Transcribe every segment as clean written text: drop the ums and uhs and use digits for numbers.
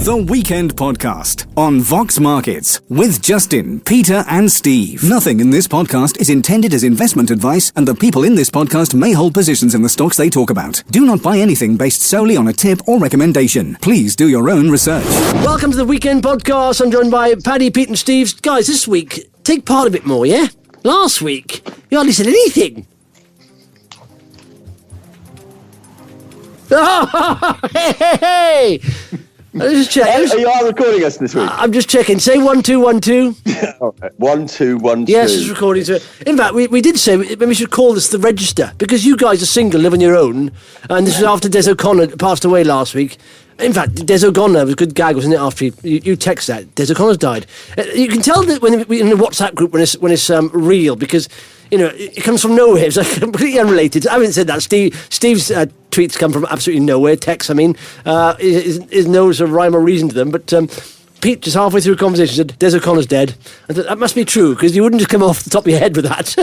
The Weekend Podcast on Vox Markets with Justin, Peter and Steve. Nothing in this podcast is intended as investment advice, and the people in this podcast may hold positions in the stocks they talk about. Do not buy anything based solely on a tip or recommendation. Please do your own research. Welcome to The Weekend Podcast. I'm joined by Paddy, Pete and Steve. Guys, this week, take part a bit more, yeah? Last week, you hardly said anything. Oh, hey! Just check. You are recording us this week. I'm just checking. Say 1 2 1 2. All right. 1 2 1 2. Yes, it's recording. So, in fact, we did say we should call this the register because you guys are single, live on your own, and this was after Des O'Connor passed away last week. In fact, Des O'Connor was a good gag, wasn't it? After you text that Des O'Connor's died, you can tell that when in the WhatsApp group when it's real because. You know, it comes from nowhere. It's like completely unrelated. I haven't said that. Steve's tweets come from absolutely nowhere. Texts, I mean, is no sort of rhyme or reason to them. But Pete, just halfway through the conversation, said, Des O'Connor's dead. I thought, that must be true, because you wouldn't just come off the top of your head with that.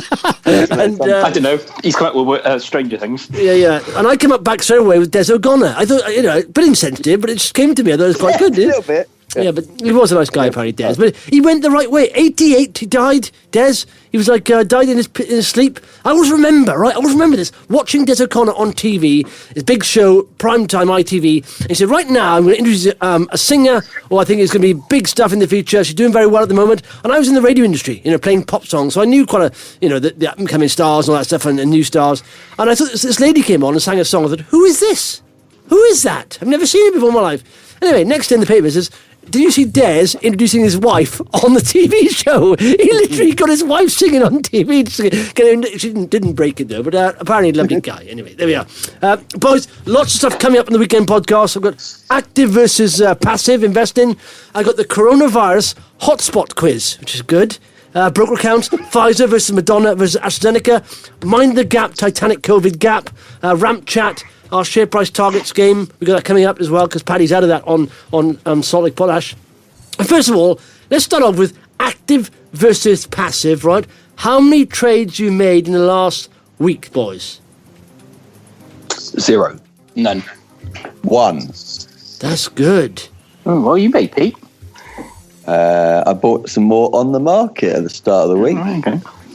And, I don't know. He's come up with Stranger Things. Yeah. And I came up back straight away with Des O'Connor. I thought, a bit insensitive, but it just came to me. I thought it was quite good. A little bit. Yeah, but he was a nice guy, apparently, Des. But he went the right way. 88, he died, Des. He was like, died in his sleep. I always remember, right? I always remember this. Watching Des O'Connor on TV, his big show, primetime ITV. And he said, right now, I'm going to introduce a singer, or I think it's going to be big stuff in the future. She's doing very well at the moment. And I was in the radio industry, playing pop songs. So I knew quite the up-and-coming stars and all that stuff and new stars. And I thought this lady came on and sang a song. I thought, who is this? Who is that? I've never seen her before in my life. Anyway, next in the paper says, did you see Des introducing his wife on the TV show? He literally got his wife singing on TV. She didn't break it though, but apparently a lovely guy. Anyway, there we are. Boys, lots of stuff coming up in the Weekend Podcast. I've got active versus passive investing. I've got the coronavirus hotspot quiz, which is good. Broker accounts, Pfizer versus Moderna versus AstraZeneca. Mind the Gap, Titanic Covid Gap. Ramp chat. Our share price targets game, we've got that coming up as well because Paddy's out of that on solid potash. And first of all, let's start off with active versus passive, right? How many trades you made in the last week, boys? 0. None. 1. That's good. Oh, well, you made, Pete. I bought some more OnTheMarket at the start of the week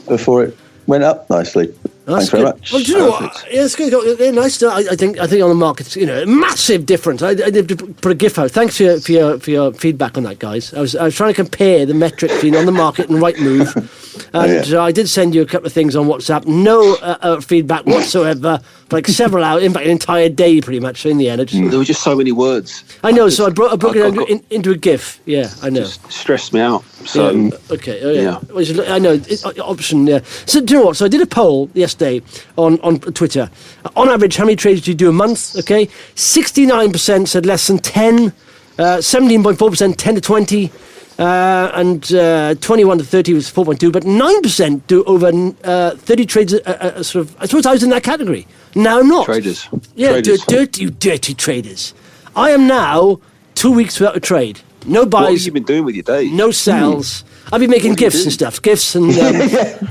before it went up nicely. Thanks very much. Well, do you know what? Yeah, it's good. Yeah, nice. I think on the market, massive difference. I did put a GIF out. Thanks for your feedback on that, guys. I was trying to compare the metrics between on the market and Rightmove, and I did send you a couple of things on WhatsApp. No feedback whatsoever. For like several hours, in fact, an entire day, pretty much. So in the end, there were just so many words. I know. So I broke it into a GIF. Yeah, I know. Just stressed me out. So okay. Oh, yeah. I know. Option. Yeah. So do you know what? So I did a poll yesterday on Twitter. On average, how many trades do you do a month? Okay, 69% said less than 10. 17.4% 10 to 20. And 21 to 30 was 4.2, but 9% do over 30 trades. Sort of, I suppose I was in that category. Now I'm not. Traders. Yeah, dirty traders. I am now 2 weeks without a trade. No buys. What have you been doing with your days? No sells. I've been making gifts and stuff. Gifts and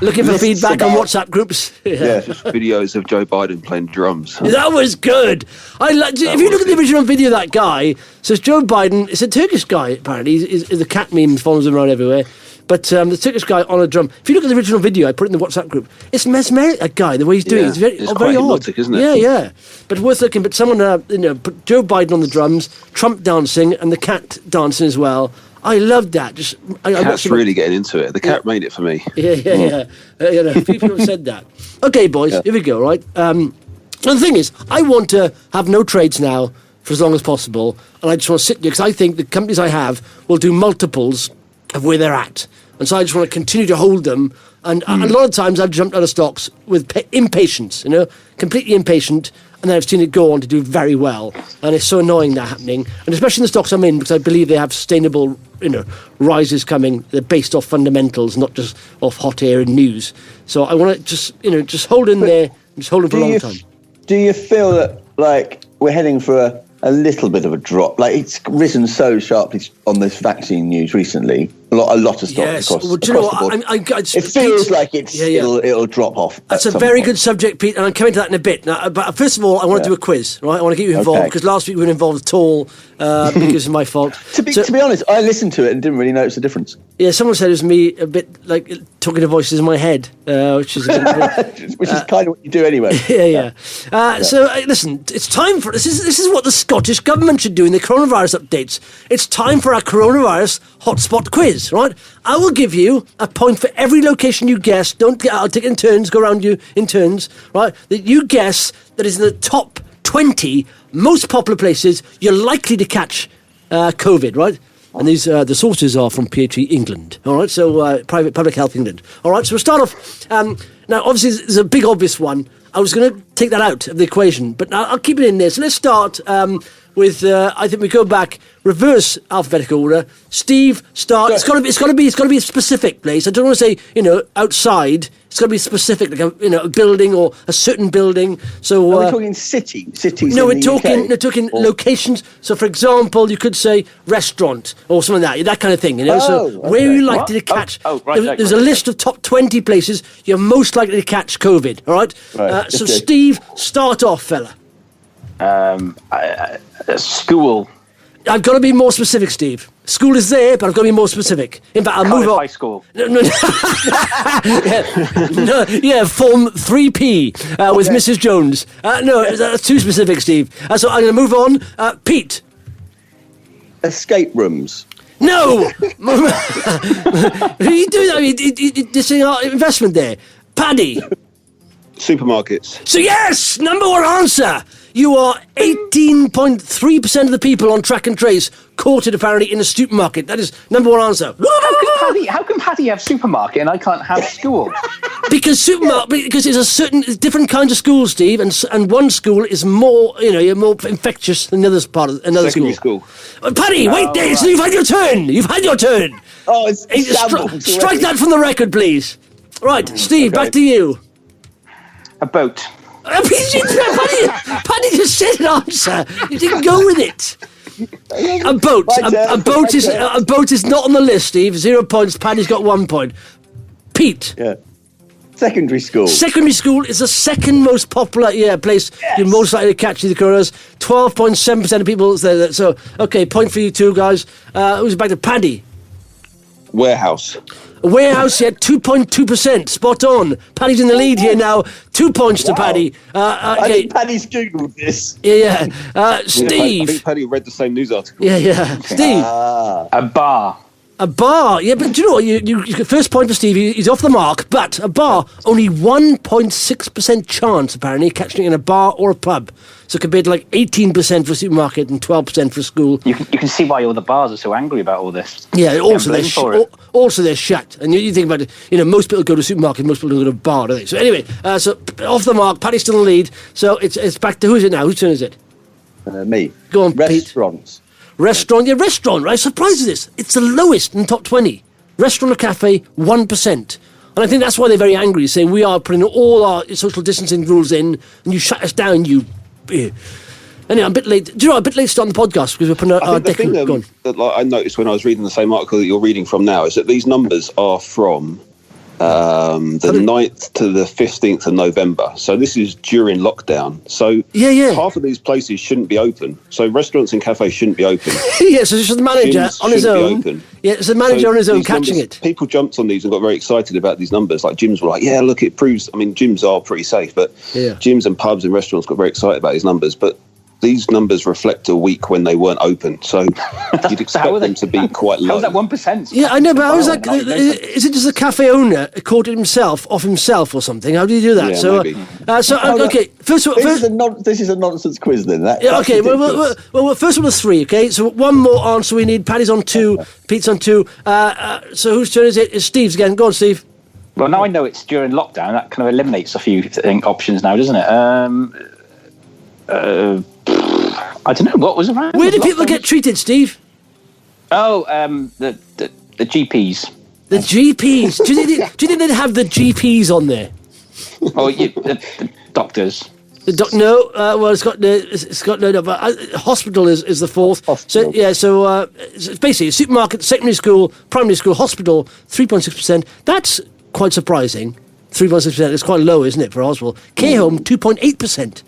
looking for feedback on WhatsApp groups. Yeah. Just videos of Joe Biden playing drums. That was good. If you look at the original video of that guy, says Joe Biden, it's a Turkish guy, apparently. The cat meme follows him around everywhere. But the Turkish guy on a drum. If you look at the original video, I put it in the WhatsApp group. It's mesmeric, that guy, the way he's doing it. It's very quite odd. hypnotic, isn't it? Yeah. But worth looking. But someone, put Joe Biden on the drums, Trump dancing, and the cat dancing as well. I loved that. Cat's really getting into it. The cat made it for me. Yeah. A few people have said that. Okay, boys, here we go, right? And the thing is, I want to have no trades now for as long as possible, and I just want to sit there, because I think the companies I have will do multiples of where they're at. And so I just want to continue to hold them. And a lot of times I've jumped out of stocks with impatience, completely impatient. And then I've seen it go on to do very well. And it's so annoying that happening. And especially in the stocks I'm in, because I believe they have sustainable, rises coming. They're based off fundamentals, not just off hot air and news. So I want to just hold in there, and just hold it for a long time. Do you feel that, like, we're heading for a little bit of a drop? Like, it's risen so sharply on this vaccine news recently. A lot of stocks Yes. across, Well, do you know across the what? board. It feels like it'll drop off. That's a very good subject, Pete, and I'm coming to that in a bit. Now, but first of all, I want to do a quiz, right? I want to get you involved because last week we weren't involved at all because of my fault. To be honest, I listened to it and didn't really notice the difference. Yeah, someone said it was me a bit like talking to voices in my head, which is kind of what you do anyway. So listen, it's time for this is what the Scottish government should do in the coronavirus updates. It's time for our coronavirus hotspot quiz, right? I will give you a point for every location you guess. I'll take it in turns, go around you in turns, right? That you guess that is in the top 20 most popular places you're likely to catch COVID, right? And these the sources are from PHE England, all right? So Private Public Health England, all right? So we'll start off. Now, obviously, there's a big obvious one. I was going to take that out of the equation, but I'll keep it in there. So let's start with. I think we go back reverse alphabetical order. Steve, start. It's got to be a specific place. I don't want to say outside. It's got to be specific, like a building or a certain building. So are we talking cities? No, we're talking locations. So, for example, you could say restaurant or something like that kind of thing. Where you likely to catch? There's a list of top 20 places you're most likely to catch COVID. All right. So, Steve, start off, fella. School. I've got to be more specific, Steve. School is there, but I've got to be more specific. In fact, I'll move on. High school. Form 3P with Mrs. Jones. No, that's too specific, Steve. So I'm going to move on. Pete. Escape rooms. No! Who are you doing? I mean, this is our investment there. Paddy. Supermarkets. So yes, number one answer. You are 18.3% of the people on track and trace caught it apparently in a supermarket. That is number one answer. How can Paddy have supermarket and I can't have school? Because there's different kinds of schools, Steve, and one school is more, you're more infectious than the other part of another Secondary school. Paddy, wait there, so you've had your turn. You've had your turn. Oh, it's strike that from the record, please. Right, Steve, back to you. A boat. Paddy just said an answer. You didn't go with it. A boat. A boat is not on the list, Steve. 0 points. Paddy's got 1 point. Pete. Yeah. Secondary school. Secondary school is the second most popular place you're most likely to catch the coronas. 12.7% of people say that. So, okay, point for you two guys. Who's back to Paddy? Warehouse. A warehouse, 2.2%. Spot on. Paddy's in the lead here now. 2 points to Paddy. I think Paddy's Googled this. Yeah. Steve. I think Paddy read the same news article. Yeah. Steve. A bar. A bar, yeah, but do you know what? You first point for Steve, he's off the mark, but a bar, only 1.6% chance, apparently, catching it in a bar or a pub. So compared to like 18% for a supermarket and 12% for a school. You can see why all the bars are so angry about all this. Yeah, also they're shut. And you think about it, most people go to a supermarket, most people go to a bar, don't they? So anyway, so off the mark, Paddy's still in the lead. So it's back to, who's it now? Whose turn is it? Me. Go on, Restaurants. Pete. Restaurant, right? Surprised at this. It's the lowest in the top 20. Restaurant or cafe, 1%. And I think that's why they're very angry, saying we are putting all our social distancing rules in, and you shut us down, you... Anyway, I'm a bit late. Do you know, a bit late to start on the podcast, because we're putting our... The thing that I noticed when I was reading the same article that you're reading from now is that these numbers are from the 9th to the 15th of November. So this is during lockdown. So half of these places shouldn't be open. So restaurants and cafes shouldn't be open. So it's the manager on his own. Yeah, it's the manager on his own catching it. People jumped on these and got very excited about these numbers. Like gyms were like, yeah, look, it proves... I mean, gyms are pretty safe, but gyms and pubs and restaurants got very excited about these numbers. But these numbers reflect a week when they weren't open, so you'd expect them to be quite low. How's that 1%? Yeah, I know, but I was like, is it just the cafe owner caught it himself off himself or something? How do you do that? Yeah, maybe. Okay. This is a nonsense quiz then. Okay. Well, first one was 3. Okay, so one more answer we need. Paddy's on 2, Pete's on 2. So whose turn is it? It's Steve's again. Go on, Steve. Well, now I know it's during lockdown. That kind of eliminates a few options now, doesn't it? I don't know what was around. Where do people get treated, Steve? Oh, the GPs. The GPs. Do you think they'd have the GPs on there? Oh, the doctors. Well, it's got no. But hospital is the fourth. Hospital. So it's basically supermarket, secondary school, primary school, hospital, 3.6%. That's quite surprising. 3.6% is quite low, isn't it, for hospital? Care home 2.8%.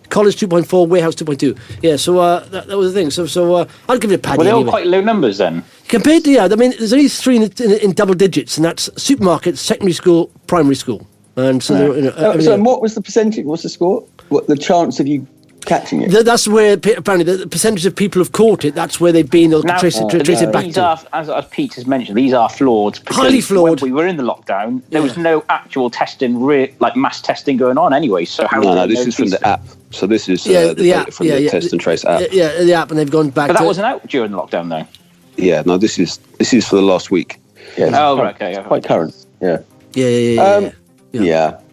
College 2.4, warehouse 2.2. Yeah, so that was the thing. So I'll give it a paddy. Well, they're all anyway. quite low numbers then. Compared to, there's only three in double digits, and that's supermarket, secondary school, primary school. And so, So what was the percentage? What's the score? What the chance of you catching it? That's where apparently the percentage of people who've caught it. That's where they've been able to trace it back these to. are, as Pete has mentioned, these are flawed. Highly flawed. When we were in the lockdown, there was no actual testing, like mass testing going on anyway. So how? No, this is from the app. So this is the data from the Test and Trace app. Yeah, the app, and they've gone back. But that wasn't out during the lockdown, though. Yeah, no, this is for the last week. Yeah, right, okay, yeah. Quite current. Yeah. Yeah.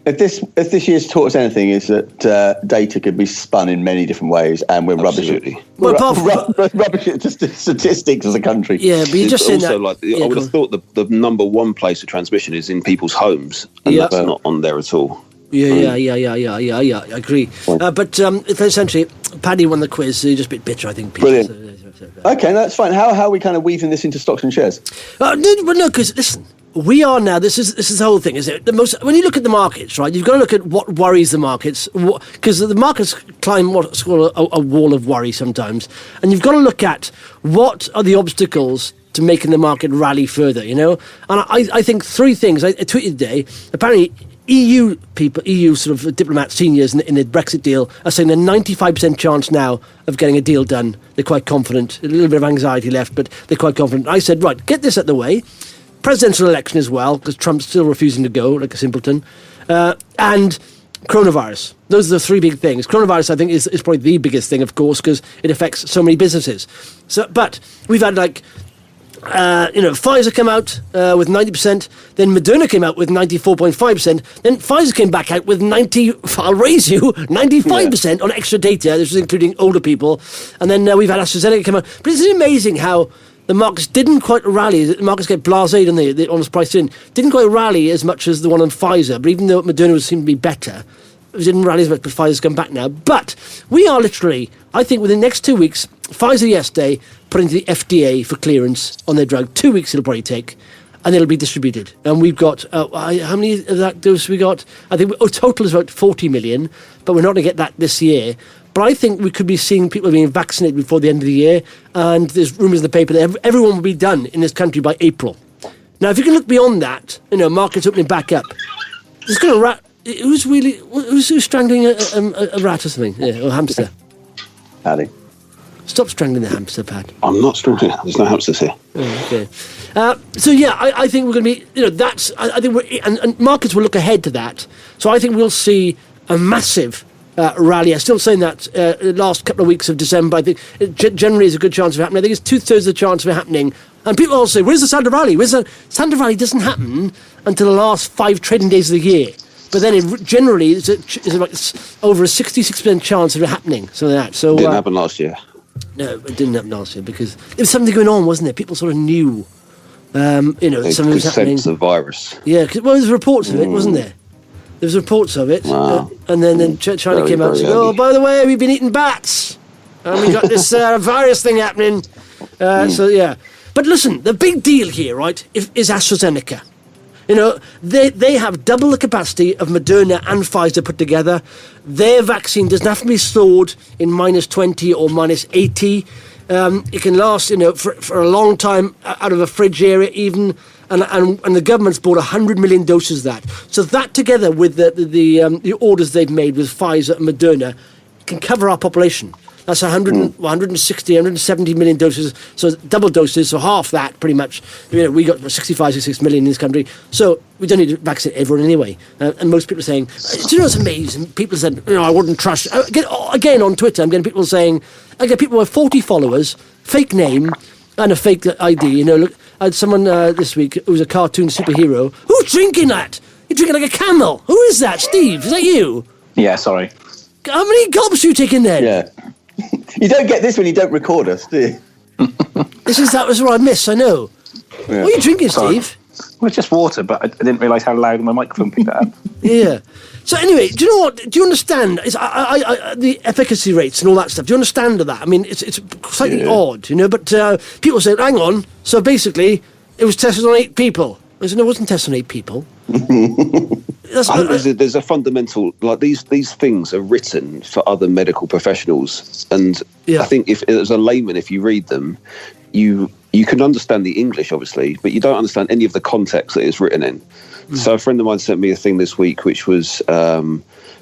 If this year's taught us anything, is that data could be spun in many different ways, and we're Absolutely. rubbish at statistics as a country. Yeah, but you're just saying also that. I would have thought the number one place of transmission is in people's homes, and that's not on there at all. Yeah, I agree. But essentially, Paddy won the quiz, so you're just a bit bitter, I think. Peter. Brilliant. Okay, that's fine. How are we kind of weaving this into stocks and shares? No, because listen, we are now. This is the whole thing, is it? When you look at the markets, right? You've got to look at what worries the markets, because the markets climb what's called a wall of worry sometimes, and you've got to look at what are the obstacles to making the market rally further. And I think three things. I tweeted today. Apparently, EU people, EU sort of diplomats, seniors in the Brexit deal are saying a 95% chance now of getting a deal done. They're quite confident. A little bit of anxiety left, but they're quite confident. I said, right, get this out the way. Presidential election as well, because Trump's still refusing to go, like a simpleton. And coronavirus. Those are the three big things. Coronavirus, I think, is probably the biggest thing, of course, because it affects so many businesses. But we've had Pfizer came out with 90%, then Moderna came out with 94.5%, then Pfizer came back out with 95% on extra data. This was including older people, and then we've had AstraZeneca come out. But it's amazing how the markets didn't quite rally. The markets get blasé, don't they? The honest price in didn't quite rally as much as the one on Pfizer. But even though Moderna seemed to be better, it didn't rally as much. But Pfizer's come back now. But we are literally, I think, within the next 2 weeks. Pfizer yesterday put into the FDA for clearance on their drug. 2 weeks it'll probably take, and it'll be distributed. And we've got how many of that dose we got? I think total is about 40 million, but we're not going to get that this year. But I think we could be seeing people being vaccinated before the end of the year, and there's rumours in the paper that everyone will be done in this country by April. Now, if you can look beyond that, markets opening back up, it's going to who's strangling a rat or something? Yeah, or a hamster. Paddy. Stop strangling the hamster, Pat. I'm not strangling. There's no hamsters here. Oh, okay. I think we're going to be. That's. I think and markets will look ahead to that. So I think we'll see a massive rally. I'm still saying that the last couple of weeks of December, I think generally is a good chance of happening. I think it's 2/3 of the chance of it happening. And people all say, "Where's the Santa Rally? Santa Rally doesn't happen until the last 5 trading days of the year." But then generally, it's over a 66% chance of it happening. So that. So didn't happen last year. No, it didn't happen last year because there was something going on, wasn't there? People sort of knew, something was happening. Sense the virus. Yeah, there was reports of it, wasn't there? There was reports of it, wow. And then China came out and said, "Oh, by the way, we've been eating bats, and we got this virus thing happening." So yeah, but listen, the big deal here, right, is AstraZeneca. They have double the capacity of Moderna and Pfizer put together. Their vaccine doesn't have to be stored in -20 or -80. It can last, for a long time out of a fridge area even. And the government's bought 100 million doses of that. So that together with the orders they've made with Pfizer and Moderna can cover our population. That's 160, 170 million doses, so double doses, so half that pretty much. We got 65, 66 million in this country, so we don't need to vaccinate everyone anyway. And most people are saying, do you know what's amazing? People said, I wouldn't trust. Again on Twitter, I'm getting people saying, I get people with 40 followers, fake name, and a fake ID. Look, I had someone this week who was a cartoon superhero. Who's drinking that? You're drinking like a camel. Who is that? Steve, is that you? Yeah, sorry. How many gulps do you take in there? Yeah. You don't get this when you don't record us, do you? That was what I miss, I know. Yeah. What are you drinking, Steve? Well, it's just water, but I didn't realise how loud my microphone picked that up. Yeah. So anyway, do you know what? Do you understand the efficacy rates and all that stuff? Do you understand that? I mean, it's slightly odd, But people say, hang on. So basically, it was tested on 8 people. I said, no, it wasn't tested on 8 people. I think there's a fundamental, like these things are written for other medical professionals, and I think if as a layman, if you read them, you can understand the English, obviously, but you don't understand any of the context that it's written in. So a friend of mine sent me a thing this week, which was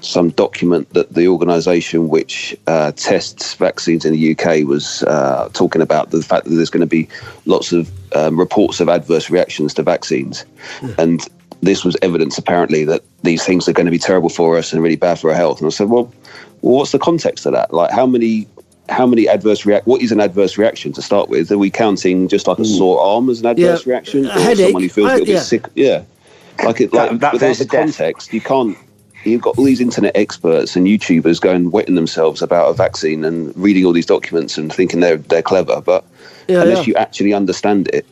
some document that the organisation which tests vaccines in the UK was talking about the fact that there's going to be lots of reports of adverse reactions to vaccines. And this was evidence, apparently, that these things are going to be terrible for us and really bad for our health. And I said, well, what's the context of that? Like, how many what is an adverse reaction to start with? Are we counting just like a sore arm as an adverse reaction? A or headache. Someone who feels a little bit sick? Yeah. Without the context, you've got all these internet experts and YouTubers going wetting themselves about a vaccine and reading all these documents and thinking they're clever, but unless you actually understand it,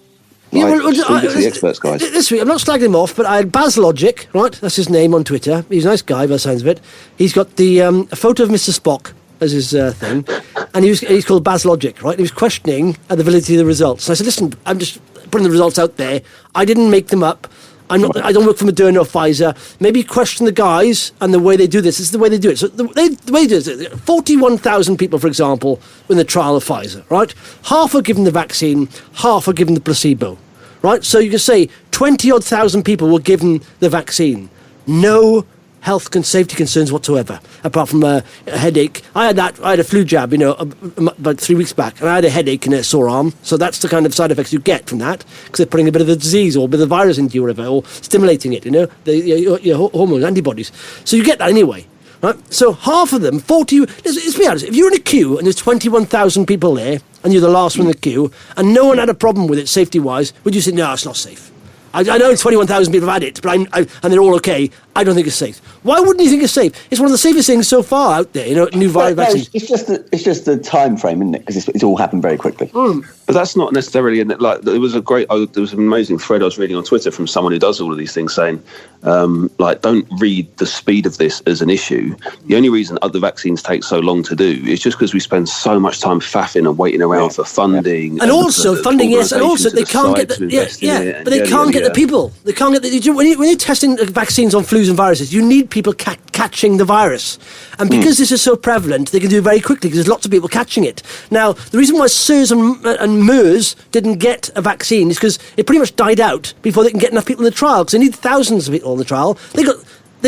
the experts, guys. This week, I'm not slagging him off, but I had BazLogic, right? That's his name on Twitter. He's a nice guy, by the sounds of it. He's got the a photo of Mr. Spock as his thing, and he's called BazLogic, right? And he was questioning the validity of the results. And I said, listen, I'm just putting the results out there. I didn't make them up. I don't work for Moderna or Pfizer. Maybe question the guys and the way they do this. This is the way they do it. So the way they do it is 41,000 people, for example, in the trial of Pfizer, right? Half are given the vaccine, half are given the placebo, right? So you can say 20-odd thousand people were given the vaccine. No health and safety concerns whatsoever, apart from a headache. I had a flu jab, about 3 weeks back, and I had a headache and a sore arm. So that's the kind of side effects you get from that, because they're putting a bit of the disease or a bit of the virus into you or whatever, or stimulating it, your hormones, antibodies. So you get that anyway, right? So half of them, 40, let's be honest, if you're in a queue and there's 21,000 people there, and you're the last one in the queue, and no one had a problem with it safety-wise, would you say, no, it's not safe? I know 21,000 people have had it, but and they're all okay. I don't think it's safe. Why wouldn't you think it's safe? It's one of the safest things so far out there, new virus vaccines. It's just the time frame, isn't it? Because it's all happened very quickly. But that's not necessarily there was an amazing thread I was reading on Twitter from someone who does all of these things saying, don't read the speed of this as an issue. The only reason other vaccines take so long to do is just because we spend so much time faffing and waiting around for funding. And also funding, yes, and also they can't get but they can't get the people. They can't get when you're testing vaccines on flus and viruses, you need people catching the virus. And because this is so prevalent, they can do it very quickly because there's lots of people catching it. Now, the reason why SARS and MERS didn't get a vaccine is because it pretty much died out before they can get enough people in the trial, because they need thousands of people in the trial. They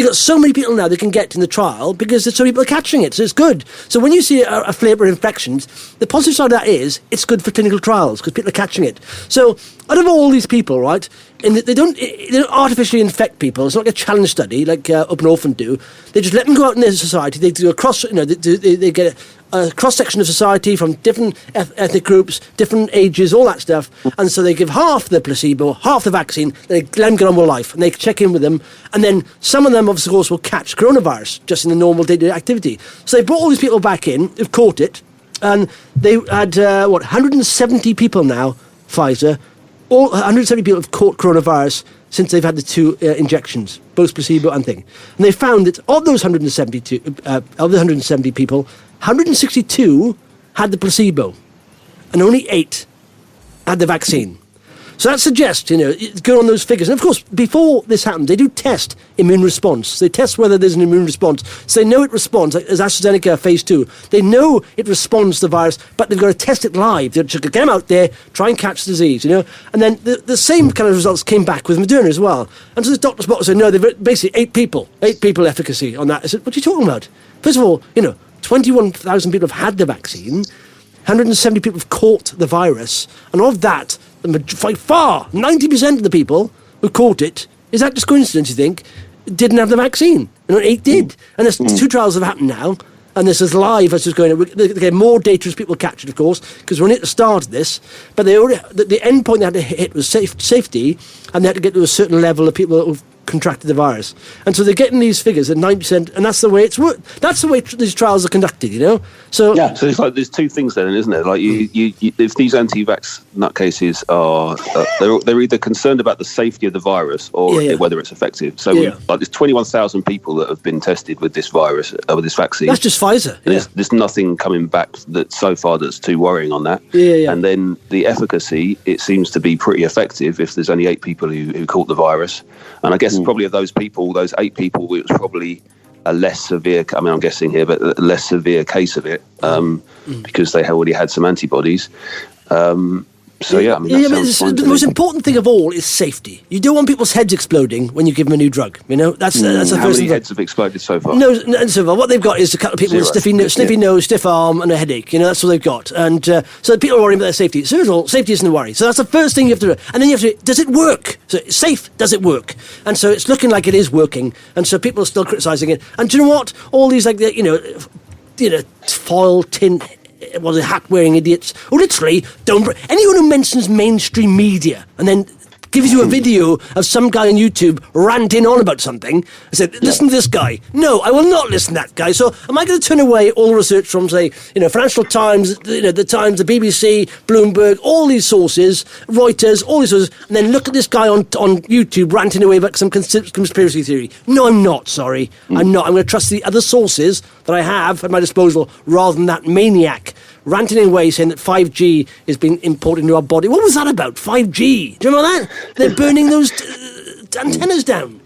got so many people now they can get in the trial because there's so many people catching it, so it's good. So when you see a flavour of infections, the positive side of that is it's good for clinical trials because people are catching it. So out of all these people, right, and they don't artificially infect people. It's not like a challenge study like Open Orphan do. They just let them go out in their society. They do a cross, they get a cross-section of society from different ethnic groups, different ages, all that stuff. And so they give half the placebo, half the vaccine, they let them get on with life, and they check in with them. And then some of them, of course, will catch coronavirus just in the normal day-to-day activity. So they brought all these people back in who've caught it, and they had, 170 people now, Pfizer, all 170 people have caught coronavirus since they've had the 2 injections, both placebo and thing. And they found that of those 170 people, 162 had the placebo, and only 8 had the vaccine. So that suggests, go on those figures. And of course, before this happens, they do test immune response. They test whether there's an immune response. So they know it responds, like as AstraZeneca phase 2. They know it responds to the virus, but they've got to test it live. They've got to get them out there, try and catch the disease, And then the same kind of results came back with Moderna as well. And so the Dr. Spot said, no, they've basically 8 people efficacy on that. I said, what are you talking about? First of all, 21,000 people have had the vaccine, 170 people have caught the virus, and of that, by far, 90% of the people who caught it, is that just coincidence, you think, didn't have the vaccine? 8 did. And there's 2 trials have happened now, and this is live as it's going. They get more data as people catch it, of course, because we're only at the start of this, but the end point they had to hit was safety, and they had to get to a certain level of people who've contracted the virus. And so they're getting these figures at 9%, and that's the way it's worked. That's the way these trials are conducted, you know? So So it's like there's two things then, isn't it? Like you if these anti-vax nutcases are, they're either concerned about the safety of the virus or whether it's effective. So like there's 21,000 people that have been tested with this virus, with this vaccine. that's just Pfizer. There's nothing coming back that so far that's too worrying on that. And then the efficacy, it seems to be pretty effective if there's only 8 people who caught the virus. And I guess probably of those people, those 8 people, it was probably a less severe, I mean, I'm guessing here, but a less severe case of it because they already had some antibodies. So I mean, the most important thing of all is safety. You don't want people's heads exploding when you give them a new drug. You know, that's the first thing. How many heads have exploded so far? No, so far. What they've got is a couple of people with a sniffy nose, stiff arm, and a headache. You know, that's what they've got. And so people are worrying about their safety. So first of all, safety isn't a worry. So that's the first thing you have to do. And then you have to, does it work? So it's safe, does it work? And so it's looking like it is working. And so people are still criticising it. And do you know what? All these foil tin, the hat-wearing idiots who literally don't... Anyone who mentions mainstream media and then gives you a video of some guy on YouTube ranting on about something, I said, listen to this guy. No, I will not listen to that guy. So am I going to turn away all the research from, say, Financial Times, the Times, the BBC, Bloomberg, all these sources, Reuters, all these sources, and then look at this guy on YouTube ranting away about some conspiracy theory? No, I'm not, sorry. I'm not. I'm going to trust the other sources that I have at my disposal rather than that maniac ranting away saying that 5G is being imported into our body. What was that about? 5G? Do you remember that? They're burning those antennas down.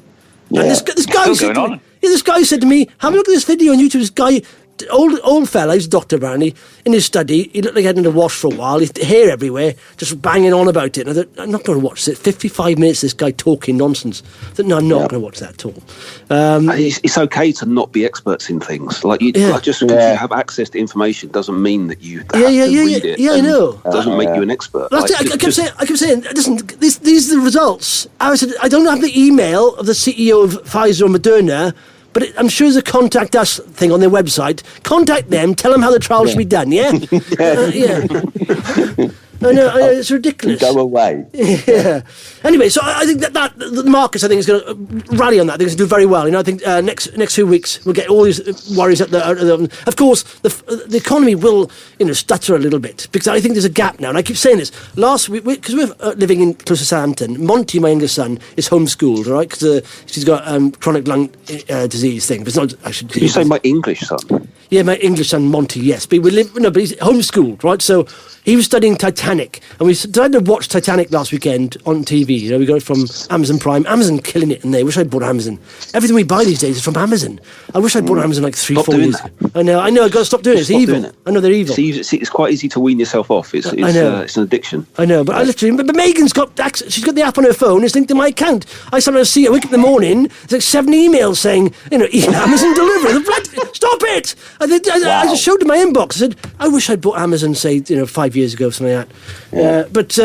And this guy said to me, this guy said to me, have a look at this video on YouTube. This guy, old fella, he's a doctor apparently, in his study, he looked like he hadn't had a wash for a while, his hair everywhere, just banging on about it. And I thought, I'm not going to watch this. 55 minutes, this guy talking nonsense. I thought, no, I'm not going to watch that at all. It's okay to not be experts in things. Like just because you have access to information doesn't mean that you have to read it. Yeah, I know. Doesn't make you an expert. I kept saying, listen, these are the results. I said, I don't have the email of the CEO of Pfizer or Moderna, but I'm sure there's a contact us thing on their website. Contact them, tell them how the trial should be done, yeah? I know, it's ridiculous. Go away. Yeah. Anyway, so I think that the markets, I think, is going to rally on that. I think it's going to do very well. I think next few weeks we'll get all these worries out there. Of course, the economy will, stutter a little bit because I think there's a gap now. And I keep saying this. Last week, because we're living in close to Southampton, Monty, my youngest son, is homeschooled, all right? Because she's got chronic lung disease thing. But it's not actually. Did you say my English son? Yeah, my English son, Monty, yes. But but he's homeschooled, right? So he was studying Titanic. And we decided to watch Titanic last weekend on TV. We got it from Amazon Prime. Amazon killing it, and I wish I'd bought Amazon. Everything we buy these days is from Amazon. I wish I'd bought Amazon like 3-4 years ago. I know, I've got to stop doing it. It's evil. I know they're evil. See, it's quite easy to wean yourself off. It's an addiction. I know, but I literally... But Megan's got access. She's got the app on her phone. It's linked to my account. I sometimes see her wake up in the morning. There's like 7 emails saying, Amazon delivery. Stop it! I just showed in my inbox. I said, I wish I'd bought Amazon, say, 5 years ago, something like that. But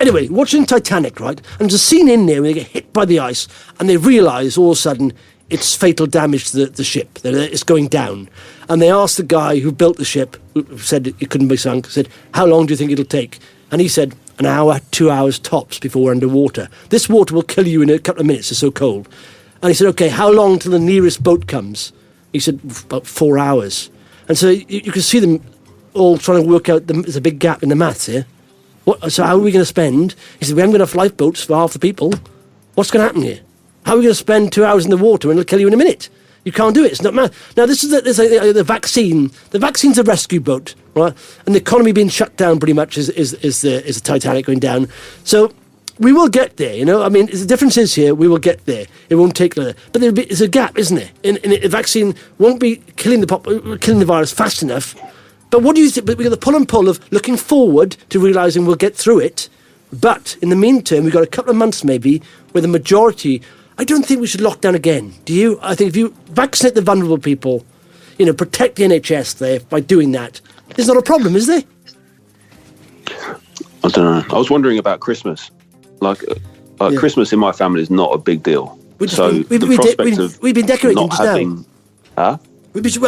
anyway, watching Titanic, right? And there's a scene in there where they get hit by the ice and they realise all of a sudden it's fatal damage to the ship. It's going down. And they asked the guy who built the ship, who said it couldn't be sunk, said, how long do you think it'll take? And he said, an hour, 2 hours tops before we're underwater. This water will kill you in a couple of minutes, it's so cold. And he said, okay, how long till the nearest boat comes? He said, about 4 hours. And so you can see them all trying to work out, there's a big gap in the maths here. So how are we going to spend? He said, we haven't got enough lifeboats for half the people. What's going to happen here? How are we going to spend 2 hours in the water and it'll kill you in a minute? You can't do it. It's not math. Now, this is the vaccine. The vaccine's a rescue boat, right? And the economy being shut down pretty much is the Titanic going down. So we will get there, I mean, the difference is here, we will get there. It won't take long. But there's a gap, isn't there? And the vaccine won't be killing the virus fast enough. But what do you think? But we've got the pull and pull of looking forward to realising we'll get through it. But in the meantime, we've got a couple of months maybe where the majority... I don't think we should lock down again. Do you? I think if you vaccinate the vulnerable people, protect the NHS there by doing that, there's not a problem, is there? I don't know. I was wondering about Christmas. Christmas in my family is not a big deal. We've been decorating just now. Huh? The reason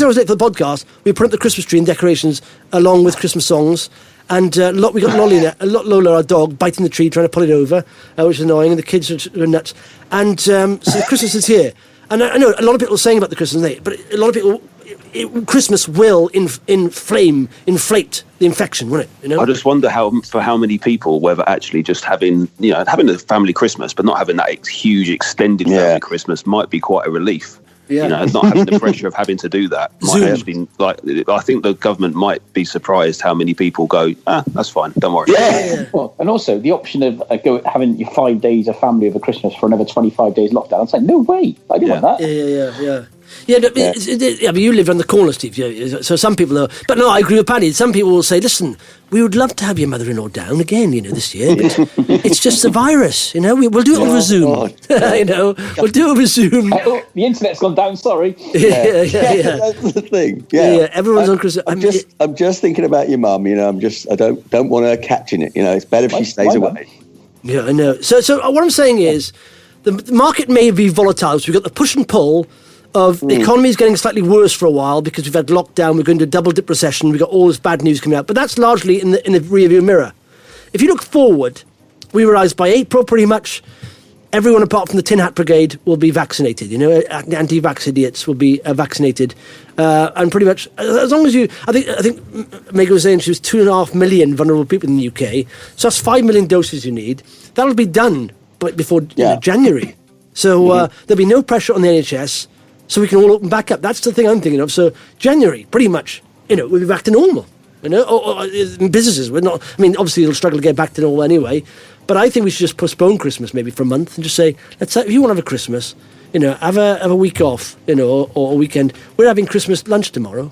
I was late for the podcast, we put up the Christmas tree and decorations along with Christmas songs, And we got Lola, our dog, biting the tree, trying to pull it over, which is annoying, and the kids are nuts. And so Christmas is here. And I know a lot of people are saying about the Christmas day, but a lot of people, Christmas will inflate the infection, won't it? You know? I just wonder for how many people, whether actually just having a family Christmas, but not having that huge extended family Christmas might be quite a relief. Yeah. You know, not having the pressure of having to do that might actually, I think the government might be surprised how many people go, that's fine, don't worry. Yeah. Well, and also the option of having your 5 days of family over Christmas for another 25 days lockdown. I'm saying, no way, I didn't want that. Yeah. I mean, you live on the corner, Steve. So some people know, but no, I agree with Paddy. Some people will say, "Listen, we would love to have your mother-in-law down again, this year, but it's just the virus. We'll do it over Zoom. We'll do it over Zoom. The internet's gone down. Sorry. Yeah. That's the thing. Yeah. Everyone's on Christmas. I'm just thinking about your mum. I don't want her catching it. It's better if she stays away. Yeah, I know. So what I'm saying is, the market may be volatile. So we've got the push and pull of the economy is getting slightly worse for a while because we've had lockdown, we're going to a double-dip recession, we've got all this bad news coming out. But that's largely in the rear-view mirror. If you look forward, we realise by April pretty much everyone apart from the Tin Hat Brigade will be vaccinated. Anti-vax idiots will be vaccinated. And pretty much, as long as I think Megan was saying she was 2.5 million vulnerable people in the UK. So that's 5 million doses you need. That'll be done before January. So there'll be no pressure on the NHS. So we can all open back up. That's the thing I'm thinking of. So January, pretty much, we'll be back to normal. Or businesses, we're not. I mean, obviously it'll struggle to get back to normal anyway. But I think we should just postpone Christmas maybe for a month and just say, if you want to have a Christmas, have a week off, or a weekend. We're having Christmas lunch tomorrow.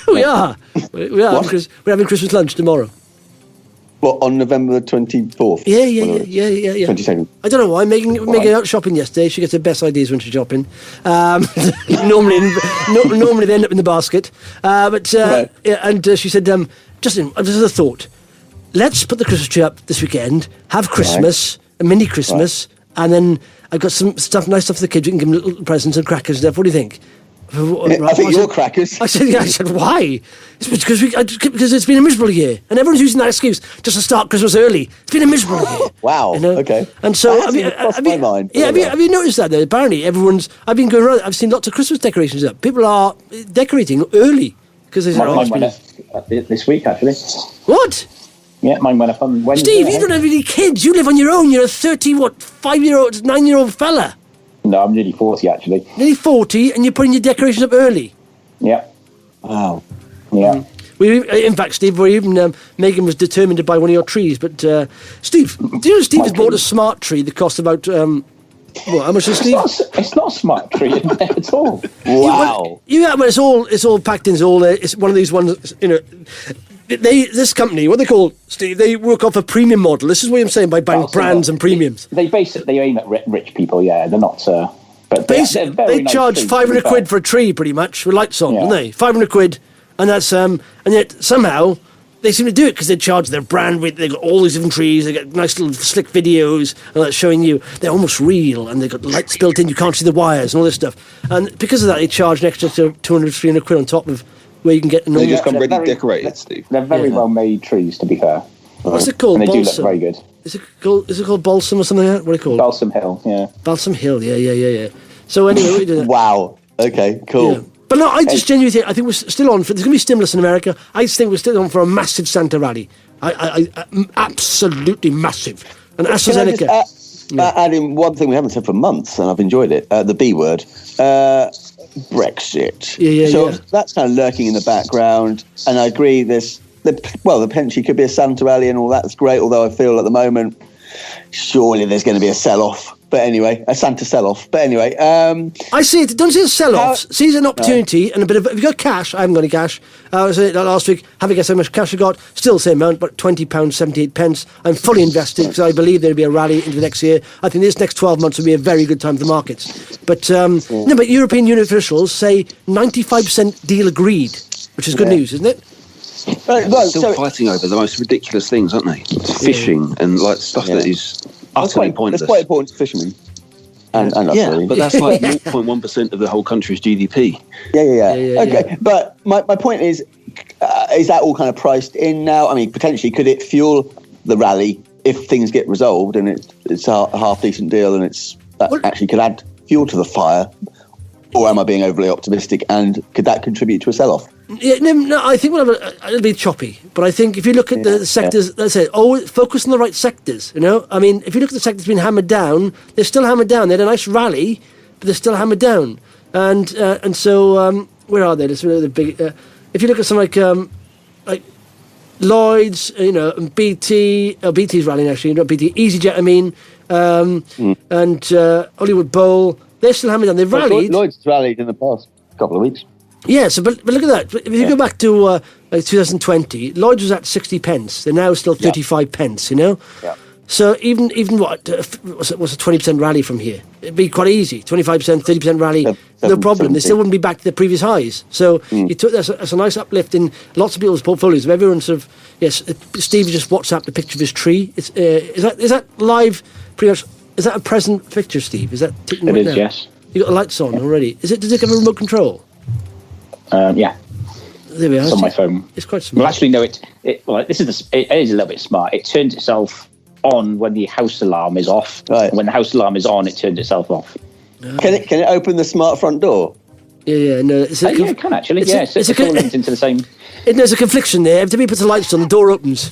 We are. We're having Christmas lunch tomorrow. Well, on November the 24th? Yeah. 22nd. I don't know why. Megan out shopping yesterday. She gets her best ideas when she's shopping. Normally they end up in the basket. And she said, Justin, this is a thought. Let's put the Christmas tree up this weekend, have Christmas, a mini Christmas, and then I've got some nice stuff for the kids. We can give them little presents and crackers and stuff. What do you think? I think you're crackers. I said, why? It's because it's been a miserable year, and everyone's using that excuse just to start Christmas early. It's been a miserable year. Wow. Okay. And so, have you noticed that? Though? Apparently, I've been going around. I've seen lots of Christmas decorations up. People are decorating early because there's mine went up this week actually. What? Yeah, mine went up on Wednesday. Steve, you don't have any kids. You live on your own. You're a 9-year-old fella. No, I'm nearly 40 actually. Nearly 40, and you're putting your decorations up early. Yeah. Wow. Yeah. In fact, Steve, Megan was determined to buy one of your trees. But Steve, do you know Steve has bought a smart tree that costs about how much is Steve? It's not a smart tree at all. Wow. It's all packed in. It's one of these ones. This company, what they call, Steve, they work off a premium model. This is what I'm saying by buying brands and premiums. They basically aim at rich people. Yeah, they're not. But they charge 500 quid for a tree, pretty much, with lights on, don't they? 500 quid, and that's and yet somehow they seem to do it because they charge their brand with. They've got all these different trees. They got nice little slick videos and that's showing you they're almost real, and they've got lights built in. You can't see the wires and all this stuff. And because of that, they charge an extra 200, 300 quid on top of where you can get. They just come ready decorated, Steve. They're very well made trees, to be fair. What's it called? And they Balsam. do look very good. Is it called Balsam or something like that? What are they called? Balsam Hill, yeah. Balsam Hill, yeah. So anyway, we do that. Wow. Okay, cool. Yeah. But no, I just genuinely think, I think we're still on for, there's going to be stimulus in America. I think we're still on for a massive Santa rally. I absolutely massive. And AstraZeneca. Add in one thing we haven't said for months, and I've enjoyed it, the B word. Brexit. So that's kind of lurking in the background, and I agree the potentially could be a Santa rally and all that's great, although I feel at the moment surely there's going to be a sell-off. But anyway, a Santa sell-off. But anyway, I see it. Don't see it as sell-off. See it as an opportunity and a bit of. If you got cash, I haven't got any cash. I was saying that last week. Haven't guessed how much cash I got. Still the same amount, but £20.78. I'm fully invested because I believe there'll be a rally into the next year. I think this next 12 months will be a very good time for the markets. But but European Union officials say 95% deal agreed, which is good news, isn't it? Still fighting over the most ridiculous things, aren't they? Fishing and like stuff that is utterly pointless. That's quite important to fishermen. And but that's like 0.1% of the whole country's GDP. Yeah. Okay, but my point is, is that all kind of priced in now? I mean, potentially, could it fuel the rally if things get resolved and it's a half decent deal and actually could add fuel to the fire? Or am I being overly optimistic? And could that contribute to a sell-off? Yeah, no, I think it'll be choppy. But I think if you look at the sectors, let's say, focus on the right sectors. I mean, if you look at the sectors being hammered down, they're still hammered down. They had a nice rally, but they're still hammered down. And so where are they? There's really the big. If you look at something like Lloyd's, and BT, BT's rallying actually, not BT, EasyJet, I mean, and Hollywood Bowl. They're still hammered down. They've rallied. Lloyd's rallied in the past couple of weeks. Yeah, so but look at that. If you go back to 2020, Lloyd's was at 60 pence. They're now still 35 pence. Yeah. So even what was a 20% rally from here? It'd be quite easy. 25%, 30% rally, no problem. They still wouldn't be back to the previous highs. So you took that's a nice uplift in lots of people's portfolios. Of everyone sort of Steve just WhatsApped a picture of his tree. It's is that live? Pretty much. Is that a present picture, Steve? Is that ticking right now? It is, yes. You got the lights on already. Does it have a remote control? Yeah. There we are. It's on my phone. It's quite smart. Well, actually, no. It is a little bit smart. It turns itself on when the house alarm is off. Right. And when the house alarm is on, it turns itself off. Can it open the smart front door? Yeah. No, It can actually. It's all linked into the same. There's a confliction there. Every time he puts the lights on, the door opens.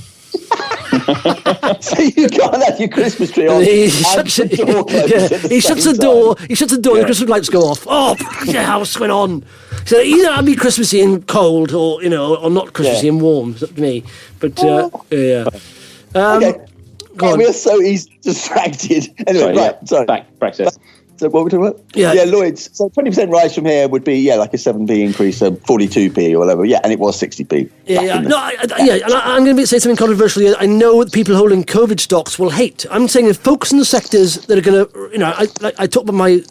So you can't have your Christmas tree on. He shuts the door. He shuts the door. The Christmas lights go off. Oh, what's going on? So either I'll be Christmassy and cold, or or not Christmassy and warm. It's up to me. But yeah. Okay. We are so easily distracted. Anyway, sorry. Back Brexit. So what we're talking about? Yeah, Lloyd's. So 20% rise from here would be like a 7p increase, so 42p or whatever. Yeah, and it was 60p. And I'm going to say something controversial. I know that people holding COVID stocks will hate. I'm saying focus on the sectors that are going to. I talked about my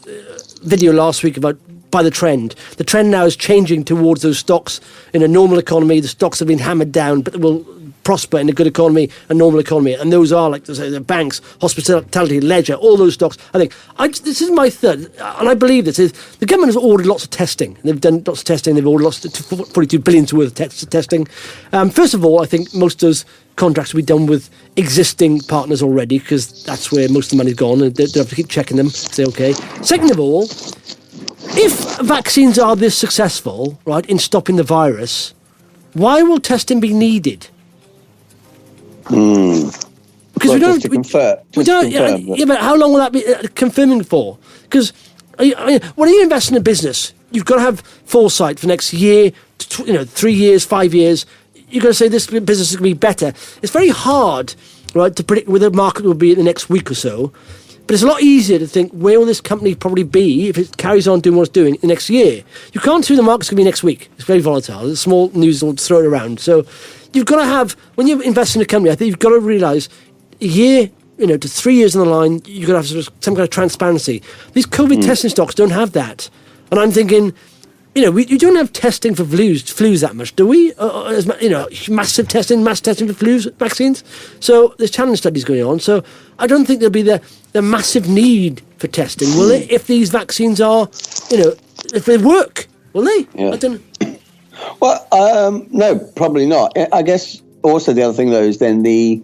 video last week about by the trend. The trend now is changing towards those stocks in a normal economy. The stocks have been hammered down, but will prosper in a good economy, a normal economy, and those are like the banks, hospitality, leisure, all those stocks. I think this is my third, and I believe this is the government has ordered lots of testing. They've done lots of testing. They've ordered lots of 42 billion worth of testing. First of all, I think most of those contracts will be done with existing partners already because that's where most of the money's gone, and they don't have to keep checking them. Say okay. Second of all, if vaccines are this successful, right, in stopping the virus, why will testing be needed? Because we don't. But how long will that be confirming for? Because when you invest in a business, you've got to have foresight for next year, 3 years, 5 years. You've got to say this business is going to be better. It's very hard, right, to predict where the market will be in the next week or so. But it's a lot easier to think where will this company probably be if it carries on doing what it's doing the next year. You can't see the market's going to be next week. It's very volatile. There's small news will throw it around. So you've got to have, when you invest in a company, I think you've got to realise a year, to 3 years on the line, you've got to have some kind of transparency. These COVID testing stocks don't have that. And I'm thinking, you don't have testing for flus that much, do we? Mass testing for flus vaccines. So there's challenge studies going on. So I don't think there'll be the massive need for testing, will it? If these vaccines are, if they work, will they? Yeah. I don't know. Well, no, probably not. I guess also the other thing though is then the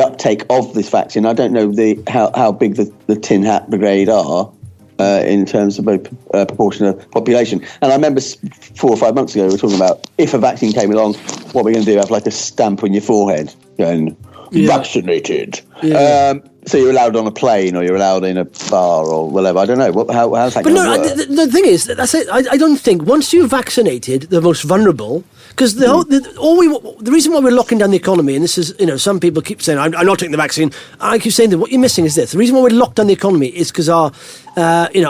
uptake of this vaccine. I don't know how big the tin hat brigade are. In terms of a proportion of population. And I remember 4 or 5 months ago, we were talking about if a vaccine came along, what we're going to do, have like a stamp on your forehead going, vaccinated. Yeah. So you're allowed on a plane or you're allowed in a bar or whatever. I don't know. How's that going to work? But the thing is, that's it. I don't think, once you've vaccinated the most vulnerable, because the reason why we're locking down the economy, and this is, some people keep saying, I'm not taking the vaccine. I keep saying that what you're missing is this. The reason why we locked down the economy is because our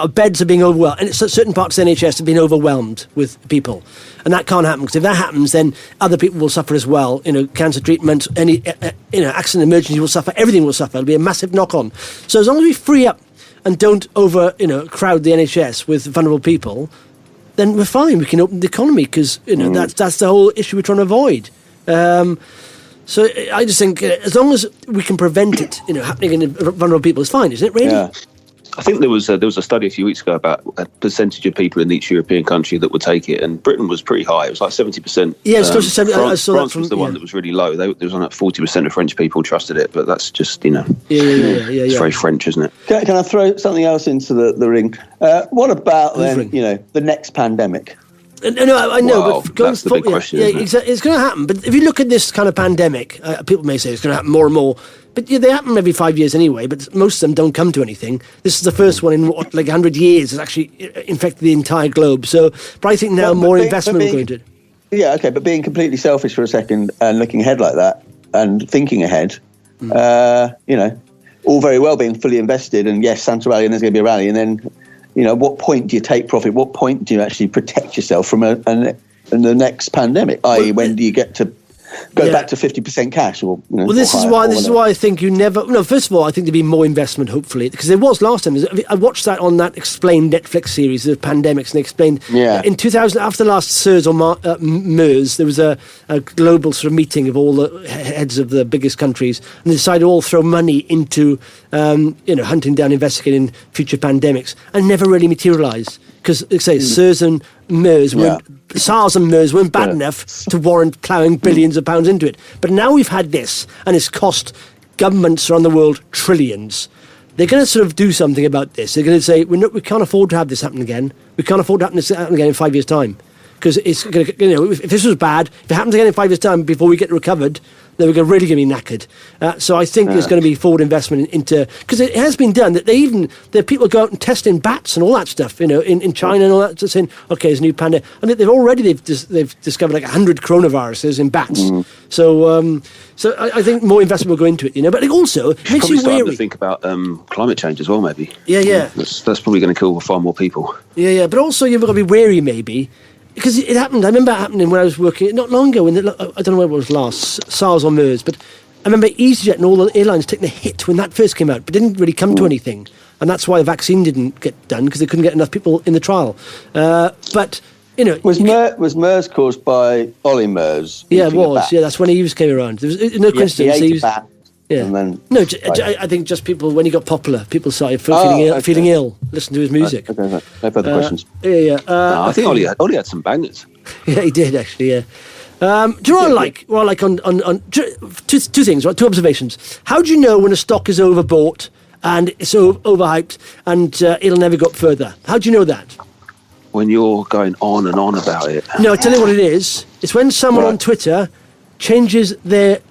beds are being overwhelmed, and certain parts of the NHS have been overwhelmed with people. And that can't happen, because if that happens, then other people will suffer as well. Cancer treatment, any accident emergency will suffer. Everything will suffer. It'll be a massive knock-on. So as long as we free up and don't crowd the NHS with vulnerable people, then we're fine. We can open the economy because that's the whole issue we're trying to avoid. So I just think as long as we can prevent it, happening in vulnerable people, it's fine, isn't it? Really? Yeah. I think there was a study a few weeks ago about a percentage of people in each European country that would take it, and Britain was pretty high. It was like 70%. Yeah, it's close to 70%. France, I saw France that was the one that was really low. There was on like 40% of French people trusted it, but that's just, Yeah. It's very French, isn't it? Can I throw something else into the ring? What about then, the next pandemic? No, I know, Well, but going that's the big question, isn't it? exactly. It's going to happen. But if you look at this kind of pandemic, people may say it's going to happen more and more. But they happen every 5 years anyway, but most of them don't come to anything. This is the first one in, 100 years that's actually infected the entire globe. So, but I think now more investment will go into it. Yeah, okay, but being completely selfish for a second and looking ahead like that and thinking ahead, all very well being fully invested, and yes, Santa Rally and there's going to be a rally, and then, what point do you take profit? What point do you actually protect yourself from the next pandemic? I.e., when do you get to go back to 50% cash? Or this is why I think you never. No, first of all, I think there'd be more investment, hopefully, because there was last time. I watched that on that explained Netflix series of pandemics, and they explained in 2000 after the last SARS or MERS, there was a global sort of meeting of all the heads of the biggest countries, and they decided to all throw money into hunting down, investigating future pandemics, and never really materialised because, like I say, SARS and MERS SARS and MERS weren't bad enough to warrant ploughing billions of pounds into it. But now we've had this, and it's cost governments around the world trillions. They're going to sort of do something about this. They're going to say, we can't afford to have this happen again. We can't afford to have this happen again in 5 years' time. Because it's going to, if this was bad, if it happens again in 5 years' time before we get recovered, then we're really going to be knackered. So I think there's going to be forward investment into, because it has been done that there are people go out and test in bats and all that stuff, in China and all that, just saying, okay, there's a new pandemic, and they've discovered like 100 coronaviruses in bats. So I think more investment will go into it, but it also makes you wary. To think about climate change as well, maybe. Yeah. That's probably going to kill far more people. Yeah, but also you've got to be wary, maybe. Because it happened, I remember it happening when I was working, not long ago, I don't know when it was last, SARS or MERS, but I remember EasyJet and all the airlines taking a hit when that first came out, but didn't really come to anything. And that's why the vaccine didn't get done, because they couldn't get enough people in the trial. But, Was MERS caused by Ollie MERS? Yeah, it was. Yeah, that's when Eves came around. There was no coincidence. He ate a bat. Yeah. And then, I think just people, when he got popular, people started feeling ill, listen to his music. Okay. No further questions. I think Ollie had some bangers. Yeah, he did, actually, yeah. Do you know what I like? On two things, right? Two observations. How do you know when a stock is overbought and it's overhyped and it'll never go up further? How do you know that? When you're going on and on about it. No, I'll tell you what it is. It's when someone on Twitter changes their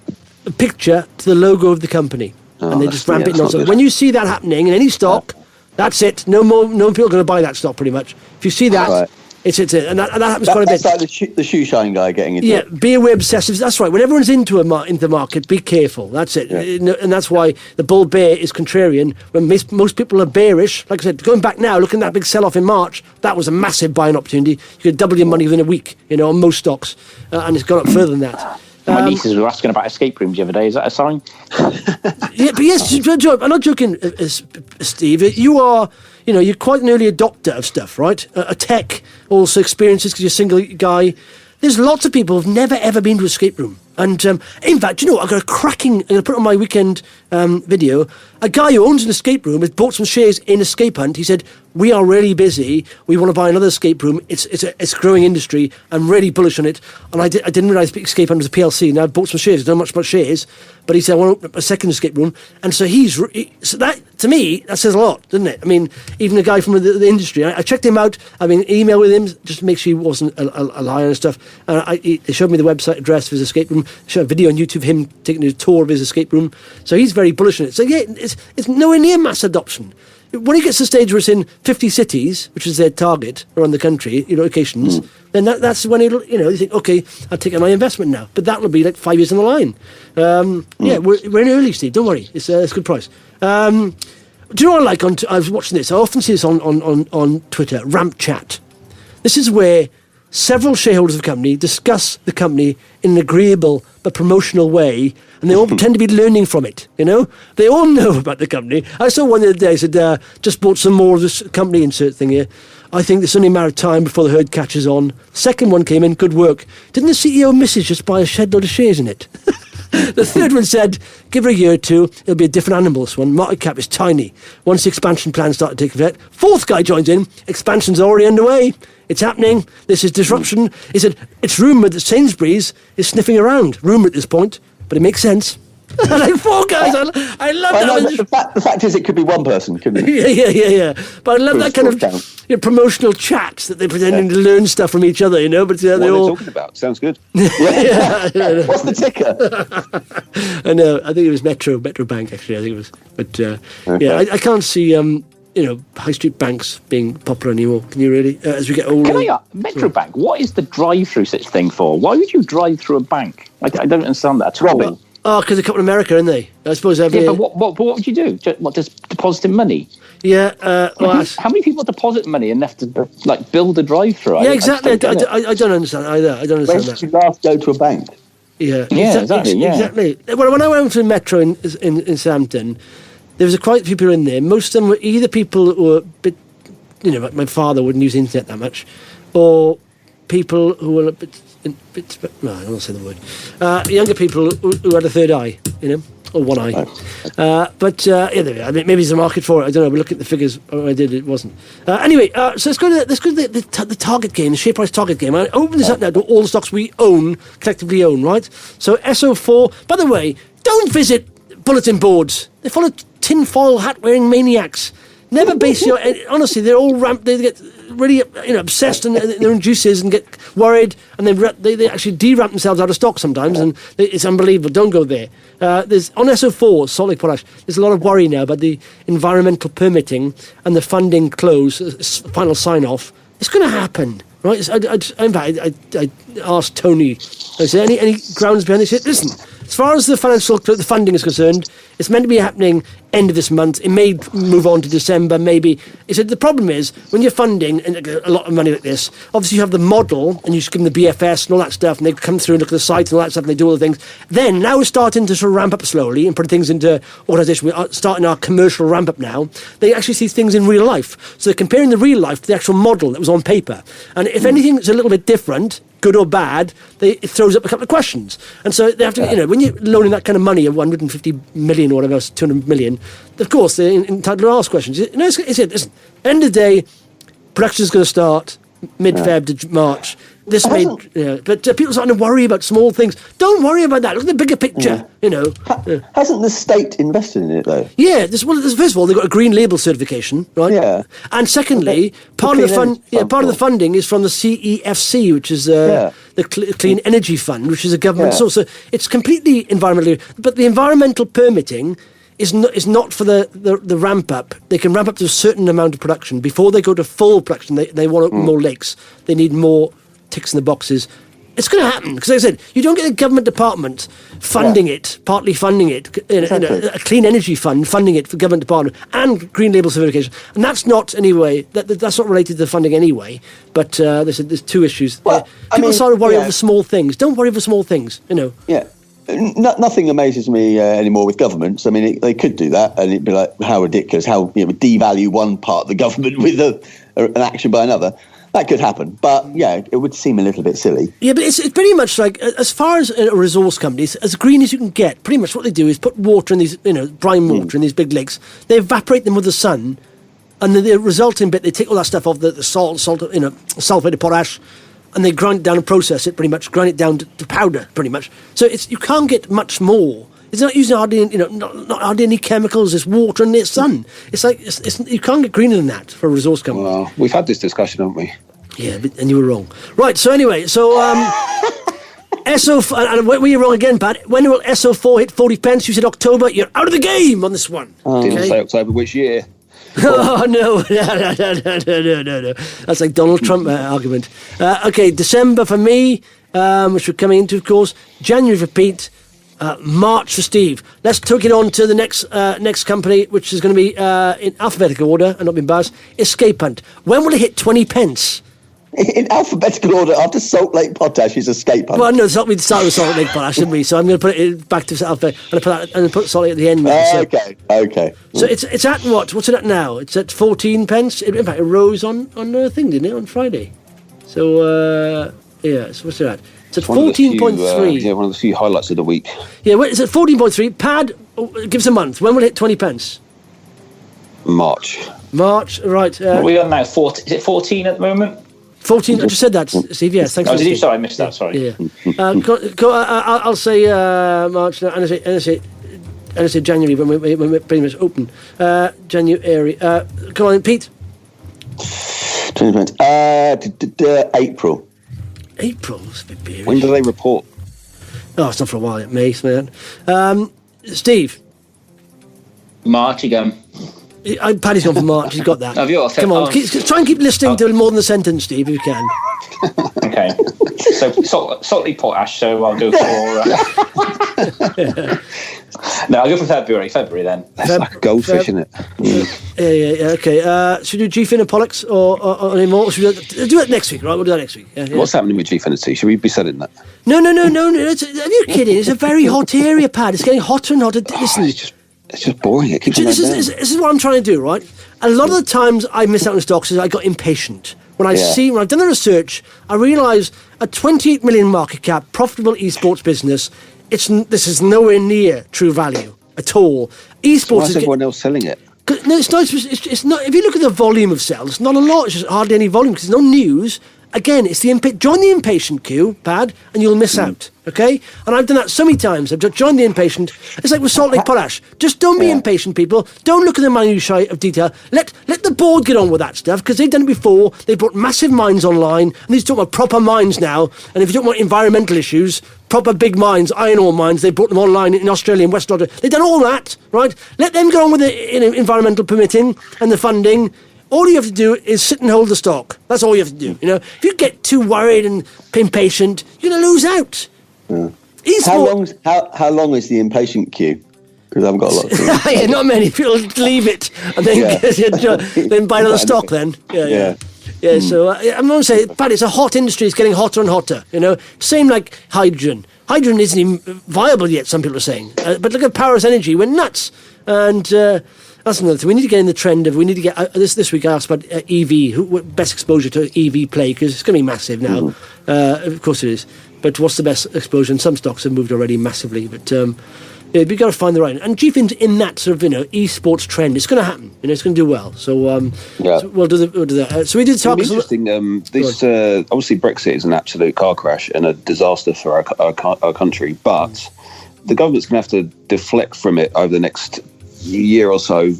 picture to the logo of the company, and they just ramp it nonstop. When you see that happening in any stock, that's it. No people are going to buy that stock. Pretty much. If you see that, it's it, and that happens quite a bit. That's like the shoe shine guy getting into it. Yeah, be aware obsessives. That's right. When everyone's into the market, be careful. That's it, and that's why the bull bear is contrarian. When most people are bearish, like I said, going back now, looking at that big sell off in March, that was a massive buying opportunity. You could double your money within a week, on most stocks, and it's gone up further than that. My nieces were asking about escape rooms the other day. Is that a sign? Yeah, but yes, I'm not joking, Steve. You are, you're quite an early adopter of stuff, right? A tech also experiences because you're a single guy. There's lots of people who've never ever been to an escape room. And in fact, I've got I'm going to put on my weekend video, a guy who owns an escape room has bought some shares in Escape Hunt. He said, we are really busy. We want to buy another escape room. It's a growing industry. I'm really bullish on it. And I didn't realise Escape Hunt was a PLC. Now I've bought some shares. I don't know much about shares. But he said, I want to open up a second escape room. And so so that, to me, that says a lot, doesn't it? I mean, even a guy from the industry, I checked him out. I've been email with him just to make sure he wasn't a liar and stuff. They showed me the website address of his escape room. Showed a video on YouTube of him taking a tour of his escape room. So he's very bullish on it. So yeah, it's nowhere near mass adoption. When it gets to the stage where it's in 50 cities, which is their target around the country, locations, then that's when you think, okay, I'll take my investment now. But that will be like 5 years down the line. Yeah, we're in early, Steve. Don't worry, it's a good price. Do you know what I like? I was watching this. I often see this on Twitter. Ramp chat. This is where several shareholders of the company discuss the company in an agreeable but promotional way, and they all pretend to be learning from it, They all know about the company. I saw one the other day, said, just bought some more of this company insert thing here. I think it's only a matter of time before the herd catches on. Second one came in, good work. Didn't the CEO and Mrs. just buy a shed load of shares in it? The third one said, give her a year or two, it'll be a different animal, this one. Market cap is tiny. Once the expansion plans start to take effect. Fourth guy joins in, expansion's already underway. It's happening. This is disruption. He said, it's rumoured that Sainsbury's is sniffing around. Rumour at this point, but it makes sense. Like 4 guys. I love that. The fact is, it could be one person, couldn't it? Yeah. But I love that kind of promotional chat that they're pretending to learn stuff from each other, But what are they talking about? Sounds good. What's the ticker? I know. I think it was Metro Bank, actually. I think it was. But okay. I can't see high street banks being popular anymore. Can you really? As we get older. Can I Metro Bank? What is the drive-through such thing for? Why would you drive through a bank? I don't understand that. Robbing. Oh, because they come to America, aren't they? I suppose every. Yeah, but what would you do? Just depositing money? Yeah. How many people deposit money and have to build a drive-through? Yeah, exactly. I don't understand either. I don't understand that. When did you last go to a bank? Yeah. Exactly. Well, when I went to Metro in Southampton, there was quite a few people in there. Most of them were either people who were a bit, like my father wouldn't use the internet that much, or people who were a bit no, I don't want to say the word. Younger people who had a third eye, or one eye. But there we are. Maybe there's a market for it. I don't know. We look at the figures. I did. It wasn't. Anyway, so let's go to the target game, the share price target game. I open this up now to all the stocks we collectively own, right? So SO4. By the way, don't visit bulletin boards. They're full of tinfoil hat wearing maniacs. Never base your. Honestly, they're all ramped. They get really obsessed in their own juices and get worried, and they actually de-ramp themselves out of stock sometimes, and it's unbelievable. Don't go there. There's on SO4 solid potash. There's a lot of worry now about the environmental permitting and the funding close, final sign off. It's going to happen, right? I asked Tony. I said, any grounds behind this? Listen. As far as the funding is concerned, it's meant to be happening end of this month. It may move on to December, maybe. He said the problem is, when you're funding a lot of money like this, obviously you have the model, and you just give them the BFS and all that stuff, and they come through and look at the site and all that stuff, and they do all the things. Then, now we're starting to sort of ramp up slowly and put things into organisation. We're starting our commercial ramp up now. They actually see things in real life. So they're comparing the real life to the actual model that was on paper. And if anything's a little bit different, good or bad, it throws up a couple of questions. And so they have to, when you're loaning that kind of money of 150 million or whatever else, 200 million, of course they're entitled to ask questions. Listen, end of the day, production is going to start mid-Feb to March. But people are starting to worry about small things. Don't worry about that. Look at the bigger picture, Hasn't the state invested in it, though? Yeah. First of all, they've got a green label certification, right? Yeah. And secondly, part of the funding is from the CEFC, which is the Clean Energy Fund, which is a government source. So it's completely environmentally. But the environmental permitting is not for the ramp up. They can ramp up to a certain amount of production. Before they go to full production, they want more lakes. They need more ticks in the boxes. It's going to happen because, like I said, you don't get a government department partly funding it, a clean energy fund funding it for government department and green label certification, and that's not anyway. That's not related to the funding anyway. But they said there's two issues. People start to worry over small things. Don't worry over small things. Yeah. Nothing amazes me anymore with governments. I mean, they could do that, and it'd be like, how ridiculous! How devalue one part of the government with an action by another. That could happen, but it would seem a little bit silly. Yeah, but it's pretty much like, as far as a resource company, as green as you can get. Pretty much what they do is put water in these, brine water in these big lakes. They evaporate them with the sun, and then the resulting bit, they take all that stuff off the sulfate of potash, and they grind it down and process it. Pretty much, grind it down to powder. Pretty much, so you can't get much more. It's not using hardly any chemicals. It's water and it's sun. It's like you can't get greener than that for a resource company. Well, we've had this discussion, haven't we? Yeah, and you were wrong. Right. So anyway, SO and were you wrong again, Pat? When will SO4 hit 40 pence? You said October. You're out of the game on this one. Didn't say October. Which year? Oh no! No! That's like Donald Trump argument. Okay, December for me, which we're coming into, of course. January for Pete. March for Steve. Let's take it on to the next company, which is going to be in alphabetical order, and not being biased. Escape Hunt. When will it hit 20 pence? In alphabetical order, after Salt Lake Potash is Escape Hunt. Well, no, we started with Salt Lake Potash, didn't we? So I'm going to put it back to alphabet, and put Salt Lake at the end. Okay. So it's at what? What's it at now? It's at 14 pence. In fact, it rose on a thing, didn't it, on Friday? So so what's it at? It's at 14.3. Yeah, one of the few highlights of the week. Yeah, it's at 14.3. Pad, give us a month. When will it hit 20 pence? March, right. What are we on now? 14, is it 14 at the moment? 14. I just said that, Steve. Yes, thanks. Oh, did you? Sorry, I missed that. Sorry. Yeah. I'll say March now, and I say January when we're pretty much open. January. Come on, Pete. 20 April. April. That's a bit bearish. when do they report? Oh, it's not for a while yet. May, man. Steve. March again. Paddy's gone for March. He's got that. Have you? Come on, try and keep listening to more than the sentence, Steve, if you can. Okay. So salty potash. So I'll go for. No, I'll go for February. February then. That's like goldfish, isn't it? Yeah. Okay. Should we do Gfin and Pollux or any more? Should we do it next week? Right, we'll do that next week. Yeah. What's happening with Gfinity? Should we be selling that? No. Are you kidding? It's a very hot area, Pad. It's getting hotter and hotter. Listen. It's just boring. It keeps This is what I'm trying to do, right? A lot of the times I miss out on stocks is I got impatient. When I've done the research, I realise a 28 million market cap, profitable esports business, this is nowhere near true value at all. Esports Why is everyone else selling it? No, it's not. It's not. If you look at the volume of sales, it's not a lot. It's just hardly any volume because there's no news. Again, it's the join the impatient queue, Pad, and you'll miss out. Okay, and I've done that so many times. I've just joined the impatient. It's like with Salt Lake Potash. Just don't be impatient, people. Don't look at the minutiae of detail. Let the board get on with that stuff because they've done it before. They've brought massive mines online, and these talk about proper mines now. And if you talk about environmental issues, proper big mines, iron ore mines, they brought them online in Australia and West Australia. They've done all that, right? Let them get on with the environmental permitting and the funding. All you have to do is sit and hold the stock. That's all you have to do. You know, if you get too worried and impatient, you're going to lose out. Yeah. How long is the impatient queue? Because I've got a lot. Yeah, not many people leave it and then then buy another stock. Then yeah. So I'm going to say, Pat, it's a hot industry. It's getting hotter and hotter. You know, same like hydrogen. Hydrogen isn't even viable yet. Some people are saying, but look at Power's Energy. We're nuts and. That's another thing. We need to get in the trend of. We need to get this week. I asked about EV. Best exposure to EV play because it's going to be massive now. Of course it is. But what's the best exposure? And some stocks have moved already massively. But we've got to find the right. And Gfin's in that sort of esports trend. It's going to happen. It's going to do well. So so we'll do that. So we did talk. Interesting. This obviously Brexit is an absolute car crash and a disaster for our country. But the government's going to have to deflect from it over the next year or so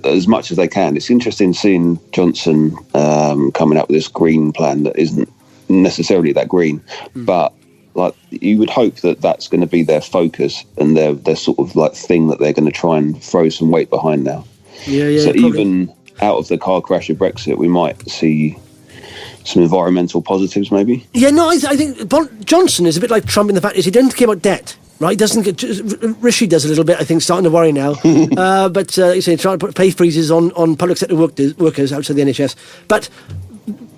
as much as they can. It's interesting seeing Johnson coming up with this green plan that isn't necessarily that green, but like you would hope that that's going to be their focus and their sort of like thing that they're going to try and throw some weight behind now. So probably. Even out of the car crash of Brexit, we might see some environmental positives maybe. Yeah, no, I think Johnson is a bit like Trump in the fact is he doesn't care about debt. Right, doesn't get Rishi does a little bit. I think starting to worry now. But you say trying to put pay freezes on public sector workers outside the NHS. But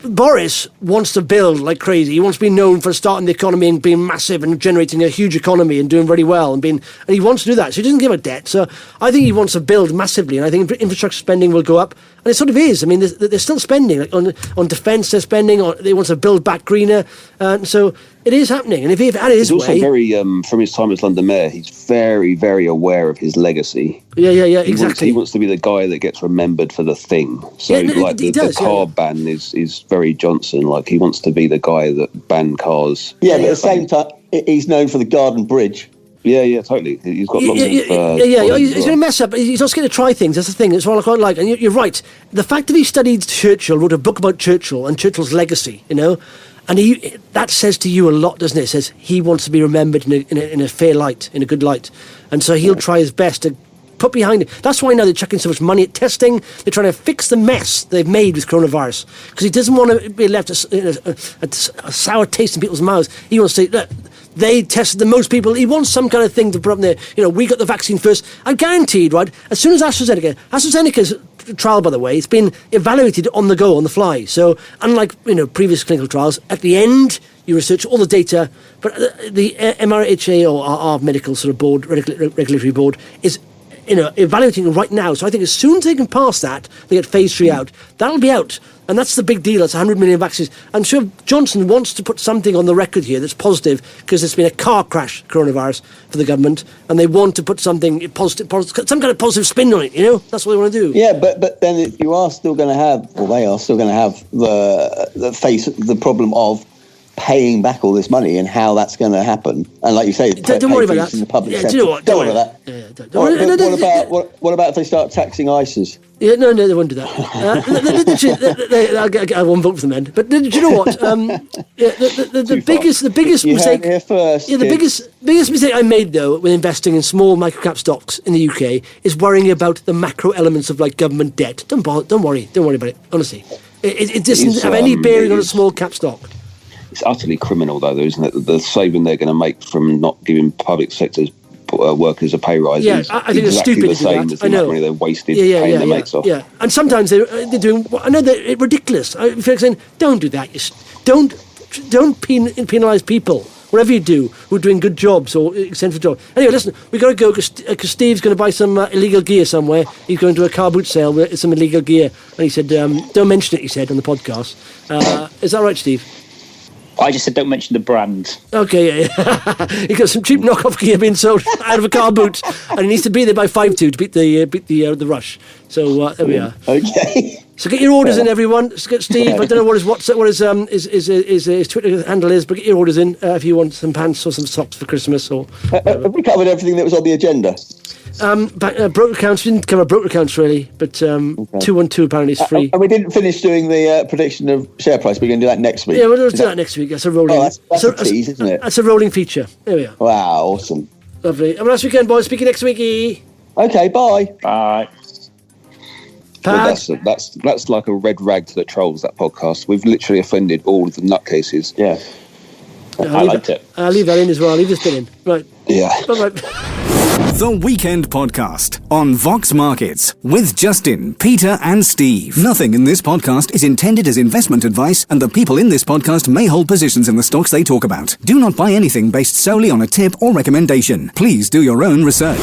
Boris wants to build like crazy. He wants to be known for starting the economy and being massive and generating a huge economy and doing very well and he wants to do that. So he doesn't give a debt. So I think he wants to build massively, and I think infrastructure spending will go up. And it sort of is. I mean, they're still spending like on defence. They're spending. They want to build back greener, and so it is happening. And if he had his way, also very from his time as London Mayor, he's very, very aware of his legacy. Yeah, exactly. He wants to be the guy that gets remembered for the thing. So the car ban is very Johnson. Like he wants to be the guy that banned cars. Yeah, but at the same time, he's known for the Garden Bridge. Yeah, totally. He's got lots of... He's going to mess up. He's also going to try things. That's the thing. That's what I quite like. And you're right. The fact that he studied Churchill, wrote a book about Churchill and Churchill's legacy, and that says to you a lot, doesn't it? It says he wants to be remembered in a fair light, in a good light. And so he'll try his best to put behind it. That's why now they're chucking so much money at testing. They're trying to fix the mess they've made with coronavirus. Because he doesn't want to be left a sour taste in people's mouths. He wants to say, look, they tested the most people. He wants some kind of thing to put up there. We got the vaccine first. I'm guaranteed, right? As soon as AstraZeneca's trial, by the way, it's been evaluated on the go, on the fly. So unlike previous clinical trials, at the end you research all the data. But the MRHA or our medical sort of board, regulatory board, is evaluating it right now. So I think as soon as they can pass that, they get phase 3 out. That'll be out. And that's the big deal. It's 100 million vaccines. I'm sure Johnson wants to put something on the record here that's positive, because there's been a car crash, coronavirus, for the government, and they want to put something positive, some kind of positive spin on it. That's what they want to do. Yeah, but then you are still going to have, or they are still going to have the problem of paying back all this money and how that's going to happen. And like you say, don't worry about that. In the public sector. Do you know what? Don't worry about that. What about if they start taxing ISIS? Yeah, no, they won't do that. I won't vote for them then. But do you know what? The biggest mistake. Here first, the biggest mistake I made though when investing in small microcap stocks in the UK is worrying about the macro elements of like government debt. Don't worry about it. Honestly, it doesn't have any bearing on a small cap stock. It's utterly criminal, though, isn't it? The saving they're going to make from not giving public sectors workers a pay rise is I think it's exactly stupid the same as the amount of money they wasted paying their mates off. Yeah, and sometimes they're doing. I know they're ridiculous. I feel like saying, don't do that. Don't penalise people. Whatever you do, who are doing good jobs or essential jobs. Anyway, listen, we've got to go because Steve's going to buy some illegal gear somewhere. He's going to a car boot sale with some illegal gear. And he said, don't mention it, he said, on the podcast. Is that right, Steve? I just said don't mention the brand. Okay, yeah. He got some cheap knockoff gear being sold out of a car boot, and he needs to be there by 5-2 to beat the rush. So there we are. Okay. So get your orders in, everyone. Steve, I don't know what his Twitter handle is, but get your orders in if you want some pants or some socks for Christmas or. Have we covered everything that was on the agenda? Broker accounts, we didn't cover broker accounts really, but 212 apparently is free. And we didn't finish doing the prediction of share price. We're going to do that next week. Yeah, we'll do that next week. That's a rolling. That's a tease, isn't it? That's a rolling feature. There we are. Wow, awesome. Lovely. Have a nice weekend, boys. Speak to you next week. Okay, bye. Bye. Well, that's like a red rag to the trolls, that podcast. We've literally offended all of the nutcases. Yeah. I liked it. I'll leave that in as well. I'll leave this bit in. Right. Yeah. Bye-bye. The Weekend Podcast on Vox Markets with Justin, Peter and Steve. Nothing in this podcast is intended as investment advice, and the people in this podcast may hold positions in the stocks they talk about. Do not buy anything based solely on a tip or recommendation. Please do your own research.